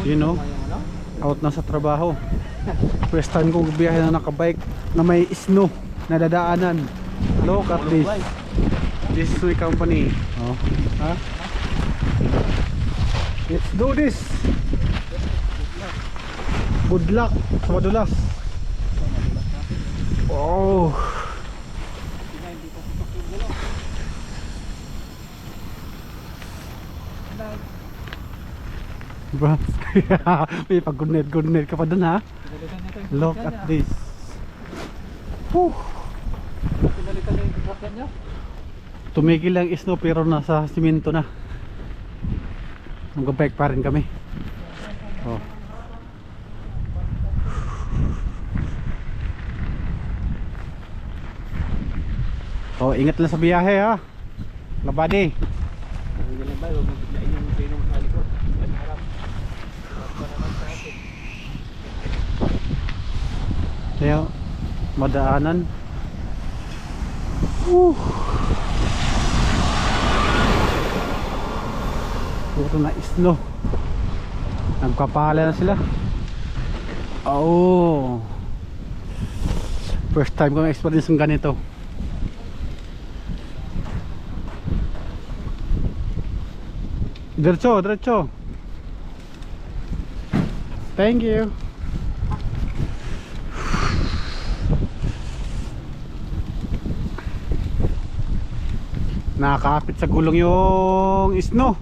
You know, out na sa trabaho. First time kong biyahe na nakabike na may snow na dadaanan. Look at this. This is my company. Oh. Ha? Let's do this. Good luck sa madulas. Oh. Diba? May pag-good-night ka pa dun, ha? Look at this. Whew. Tumigil lang snow pero nasa simento na. Mag-bike pa rin kami. Oh. Oh, ingat lang sa biyahe, ha. Labadi. Kaya madaanan. Puro na snow. Nagpapala na sila. Oh, first time ko na-experience ng ganito. Diretso, diretso. Thank you. Nakakapit sa gulong yung snow.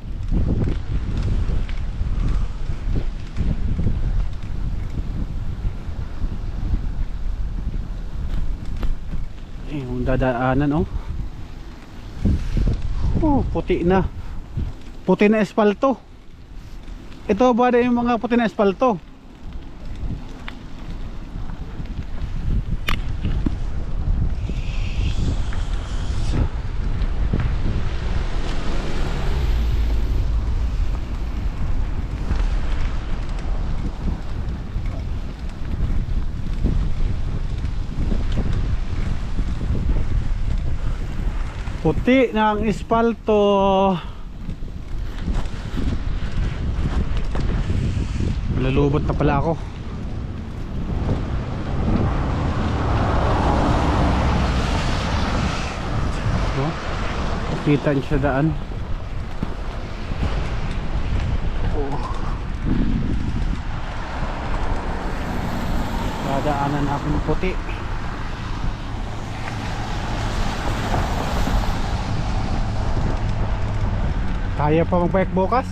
Yung dadaanan, oh. Puti na. Puti na espalto. Ito ba yung mga puti na espalto? Puti ng espalto. Malulubot na pala ako. Oh, kita niyo siya daan. Oh. Dadaanan ako ng puti. Kaya pa mag-bike bukas?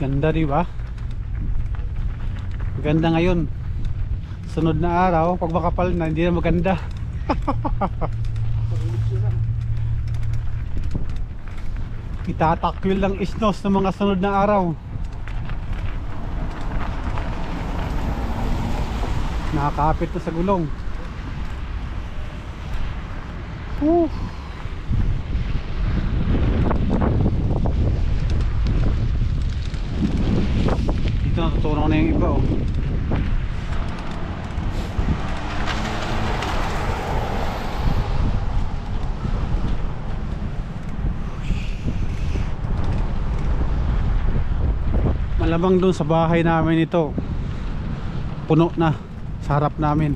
Ganda, di ba? Ganda ngayon. Sunod na araw, pag makapal na, hindi na maganda. Itatakwil lang isnos ng mga sunod na araw. Nakakapit na sa gulong. Dito natutunan ko na yung iba, oh. Malamang dun sa bahay namin ito puno na sa harap namin.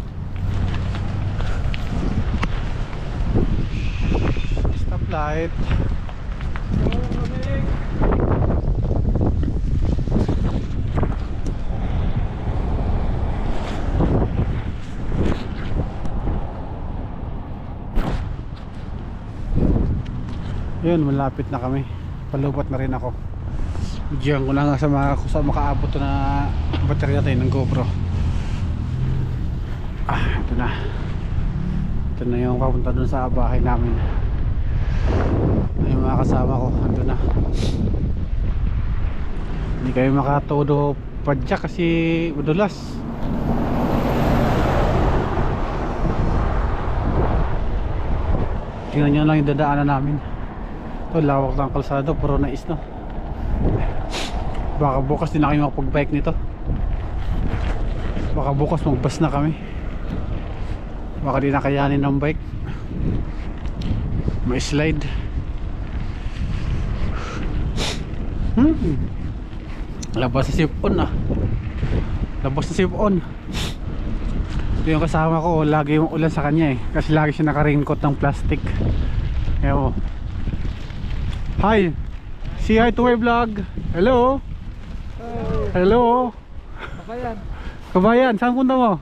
Stoplight. Yun, malapit na kami. Palubot na rin ako. Diyan ko lang sa makaabot na baterya natin ng GoPro. Ito na. Ito na yung papunta dun sa bahay namin. Yung mga kasama ko, ando na. Hindi kayo makatodo padya kasi madulas. Tingnan nyo lang yung dadaanan namin. Ito, lawak ng kalsado, puro na isno. Baka bukas din na kayo makapag-bike nito. Baka bukas mag-bus na kami. Baka di nakayanin ng bike. May slide. Labas na sipon ah. Labas na sipon. Yung kasama ko, lagi yung ulan sa kanya eh. Kasi lagi siya naka-raincoat ng plastic. Ewan. Hi! Say hi to my vlog. Hello! Hello! Kabayan. Kabayan, saan punta mo?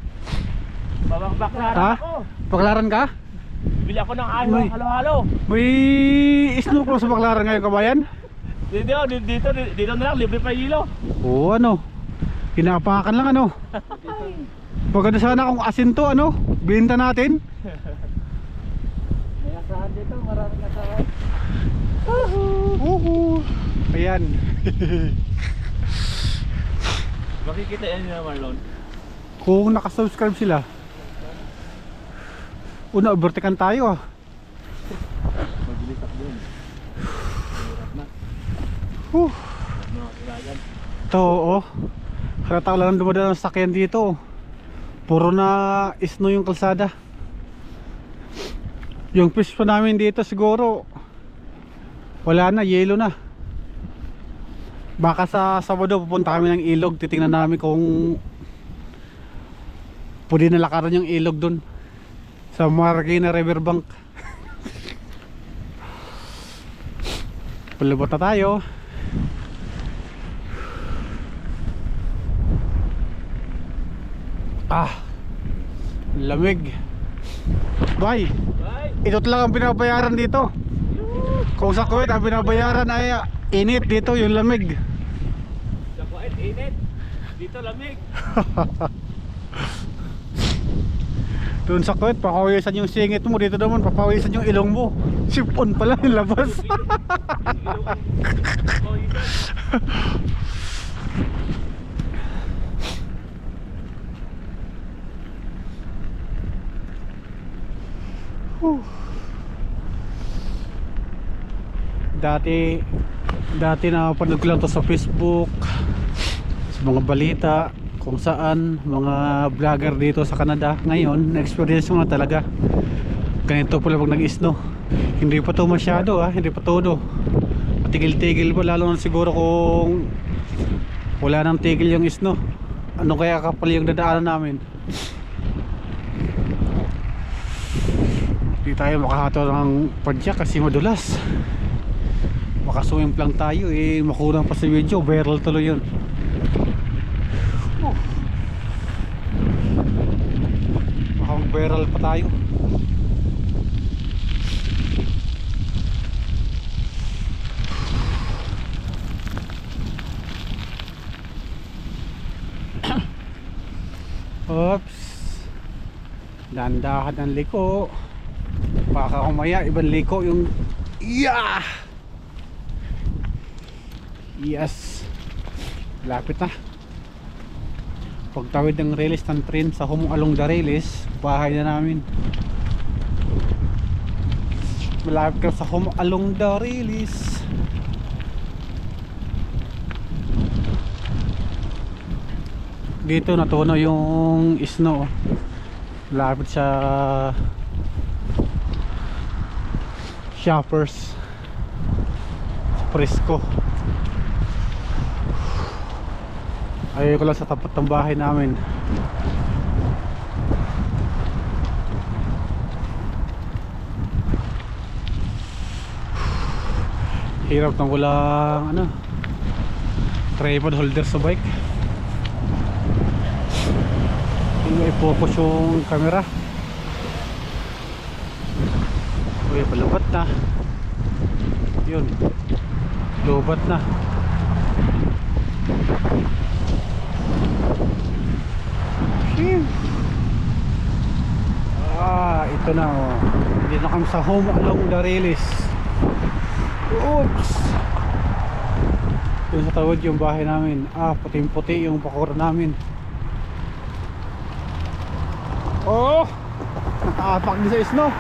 Baklaran Ha? ako. Baklaran ka? Bili ako ng Uy. halo-halo. May snow sa Baklaran ngayon, kabayan? Dito na lang, libre pa hilo. Oo, ano? Pinapakan lang, ano? Maganda sana kung asin to, ano? Binta natin. May asahan dito, maraming asahan. Ayan. Makikita yan nila, Marlon. Kung nakasubscribe sila. Una, overtaken tayo ah. Mabilis ako dun. Hirap na. Ito, oh. Halata lang dumadaan ng sakyan dito. Puro na snow yung kalsada. Yung fish pa namin dito siguro wala na, yelo na. Baka sa Sabado pupunta kami ng ilog. Titingnan namin kung pwede na lakaran yung ilog dun sa Marikina Riverbank. Palabot na tayo. Lamig. Bye. Ito lang ang binabayaran dito. Kung sa Kuwait ang binabayaran ay init, dito yung lamig. Sa Kuwait, init. Dito, lamig. Doon sa Kuwait, papawisan yung singit mo. Dito naman, papawisan yung ilong mo. Sipon pala yung labas. Dati napanood ko lang to sa Facebook, sa mga balita, kung saan mga vlogger dito sa Canada. Ngayon, na-experience mo na talaga. Ganito pala pag nag-snow. Hindi pa to masyado hindi pa todo. Patigil-tigil pa, lalo na siguro kung wala nang tigil yung snow. Ano kaya kapal yung dadaanan namin? Hindi tayo makahato ng padyak kasi madulas. Makaswim lang tayo makulang pa sa video, viral tuloy yun. Makang viral pa tayo. Oops. Dandahan ang liko. Baka kumaya ibang liko yung Yes. Lapit na. Pagtawid ng release ng train sa Along the Release, bahay na namin. Malapit ka sa Along the Release. Dito natuno yung snow. Malapit sa Shoppers, Frisco. Ayaw ko lang sa tapat ng bahay namin. Hirap ng walang tripod holder sa bike. Hindi i-focus yung camera. Uy, palubat na. Yun, lubat na. Ito na Dito na kami sa Along the Release. Oops. Doon sa tawid yung bahay namin. Puting-puti yung bakura namin. Oh, nakaapak din sa snow.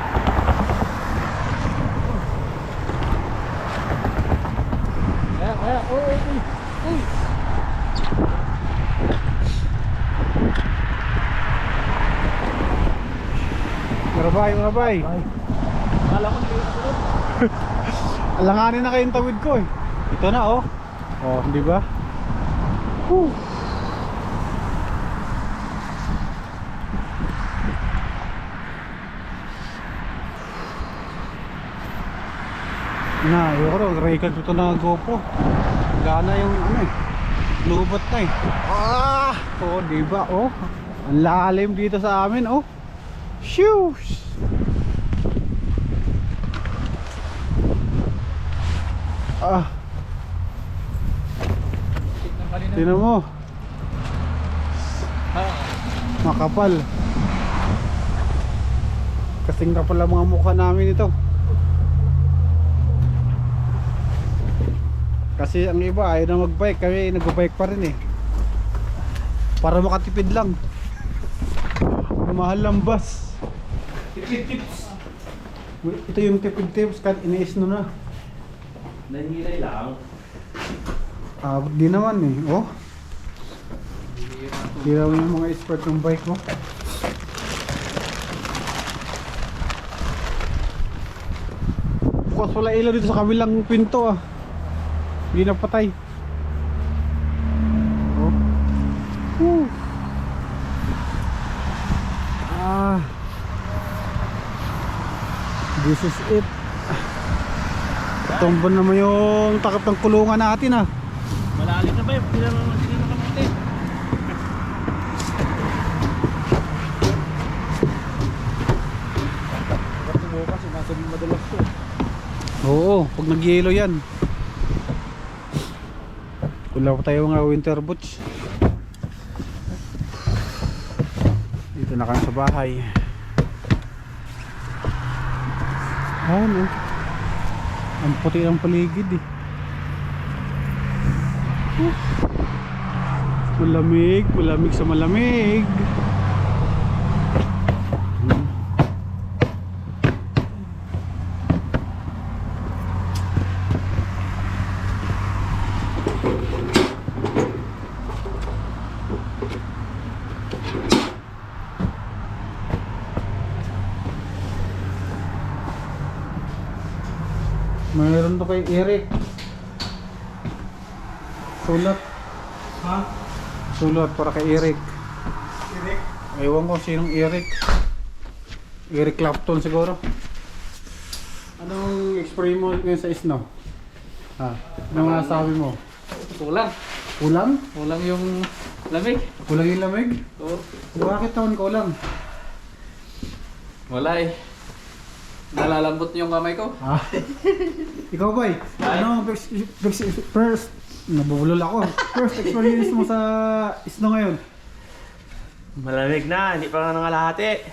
Marabay. Akala ko hindi ko sunod. Alanganin na kayong tawid ko eh. Ito na oh. Oh, di ba? Whew. Na, ayoko rin, record ito na GoPro. Gana yung ano eh. Lubot na eh. Ah! Oh, di ba? Oh. Ang lalim dito sa amin oh. Shoo! Ah. Tingnan mo. Makapal. Kasing kapal ang mga mukha namin ito. Kasi ang iba ayaw na magbike, kami nag-bike pa rin eh. Para makatipid lang. Mahal lang bus. Tipid tips. Ito yung tipid tips, kan iniis na. Nahihilay lang. Di naman eh. Oh. Hiraw yung mga expert ng bike mo. Bukas wala ilaw dito sa kabilang pinto ah. Hindi na patay. Oh. Woo. Ah. This is it. Tumbo naman yung takip ng kulungan natin ah. Malalim na ba yun? Hindi na makamuti. Oo, pag nag-yelo yan. Wala pa tayo mga winter boots. Dito na kami sa bahay. Ano? Ang puti ng paligid eh. Malamig, malamig sa malamig. Mayroon to kay Eric. Sulat. Ha? Sulat para kay Eric. Eric? Ewan ko sinong Eric. Eric Clapton siguro. Anong experience mo ngayon sa snow? Ha? Anong nasabi mo? Kulang. Kulang? Kulang yung lamig. Kulang yung lamig? Oo. Bakit taon kulang? Wala eh. Nalalambot yung kamay ko. Ah. Ikaw ba eh? Ano first nabubulol ako. First experience mo sa snow ngayon? Malamig na, hindi pa nga nangalahati.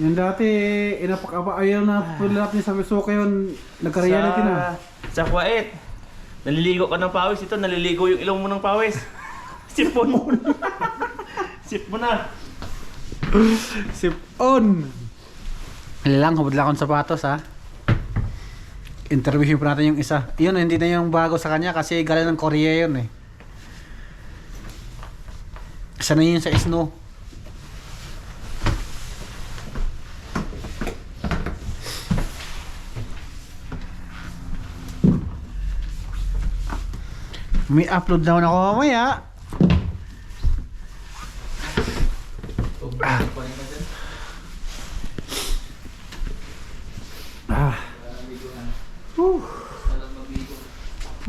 Yung dati, ayaw na pulap niya sa Besuke yun, nagka-reality na. Sa Kuwait, naliligo ka ng pawis. Ito, naliligo yung ilong mo ng pawis. Sipon mo. Sip mo na. Sip on! Lang, hubad lang akong sapatos ha. Interviewin pa natin yung isa. Yun, hindi na yung bago sa kanya kasi galing ng Korea yun eh. Isa na yun sa snow. May upload naman ako mamaya.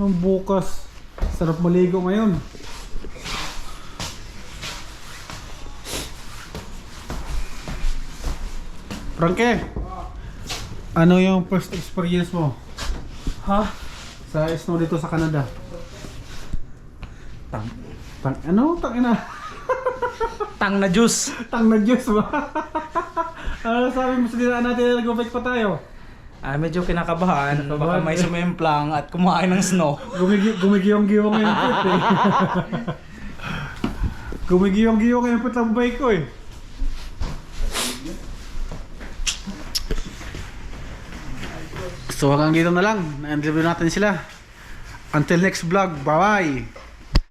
Ang bukas. Sarap maligo ngayon. Frankie, ano yung first experience mo? Ha? Sa snow dito sa Canada? Tang ina? Tang na juice. Tang na Diyos ba? Ano sabi mo sa dinaan natin na nag-bike pa tayo? Medyo kinakabahan. Baka may sumemplang at kumain ng snow. Gumigiyong-giyong ngayon po eh. Gumigiyong-giyong ngayon po ang bike ko eh. So hanggang dito na lang. Na-interview natin sila. Until next vlog. Bye-bye!